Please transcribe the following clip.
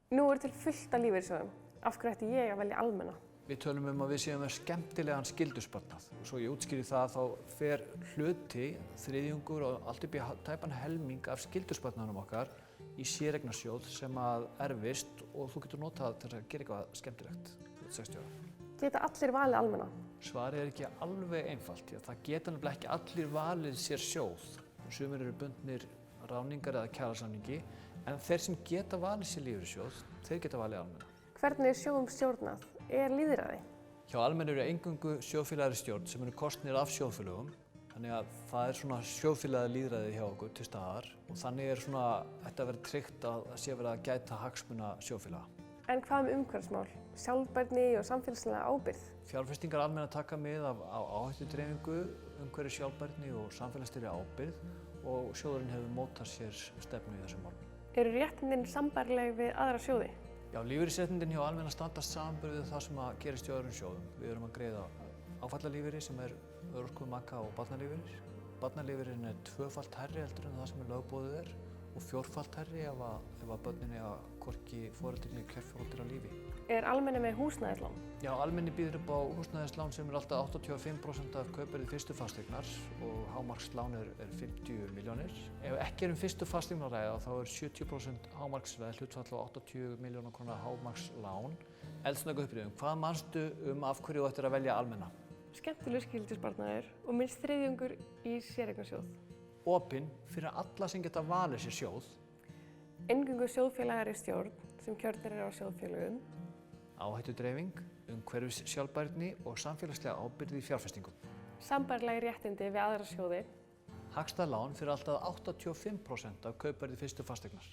Nú til fullt af lífeyrissjóðum. Af hverju ætti ég að velja almenna? Við tölum að við séum með skemmtilegan skyldusparnað. Svo ég útskýri það þá fer hluti, þriðjungur og allt upp í tæpan helming af skyldusparnaðinum okkar í séreignarsjóð sem að erfist og þú getur notað til að gera eitthvað skemmtilegt 60 ára. Geta allir valið almenna? Svarið ekki alveg einfalt, því að það geta nefnilega ekki allir valið sér sjóð. Sumir eru bundnir ráðningar eða kjarasamningi, en þeir sem geta valið sér lífeyrissjóð, þeir geta valið almenna. Hvernig sjóðum stjórnað? Lýðræði? Hjá almenna eru eingöngu sjóðfélagari stjórn sem eru kosnir af sjóðfélögum, þannig að það svona sjóðfélagi lýðræði hjá okkur til staðar og þannig þetta að vera tryggt að sé verið að gæta hagsmuna sjóðfélaga. En hvað umhverfismál, sjálfbærni og samfélagslega ábyrgð? Fjárfestingar almenna taka mið af áhættudreifingu, umhverfis sjálfbærni og samfélagslegri ábyrgð og sjóðurinn hefur mótað sér stefnu í þessum málum. Eru réttindin sambærileg við aðra sjóði? Já, lífeyrisréttindin hjá almenna standast samanburð við það sem gerist hjá öðrum sjóðum. Við erum að greiða áfallalífeyri sem örorku, maka og barnalífeyrir. Barnalífeyririnn tvöfalt hærri heldur en það sem lögboðið og fjórfalt hærri ef að börnin eiga hvorki foreldri né kjörforeldri á lífi. Almenni með húsnæðislán? Já, almenni býður upp á húsnæðislán sem alltaf 85% af kaupverði fyrstu fasteignar og hámarkslán 50 milljónir. Ef ekki fyrstu fasteignar að ræða þá 70% hámarksveð hlutfall á 80 milljóna króna hámarkslán. Eldsnögguppbygging, hvað manstu af hverju þú ættir að velja almenna? Skemmtilegur skyldusparnaður og minnst þriðjungur í séreignarsjóð. Opinn fyrir alla sem geta valið sér sjóð. Eingöngu sjóðfélagari stjórn sem kjörnir á sjóðfélögum. Áhættudreifing, umhverfis sjálfbærni og samfélagslega ábyrgð í fjárfestingum. Sambærileg réttindi við aðra sjóði. Hagstæð lán fyrir alltaf 85% af kaupverði fyrstu fasteignar.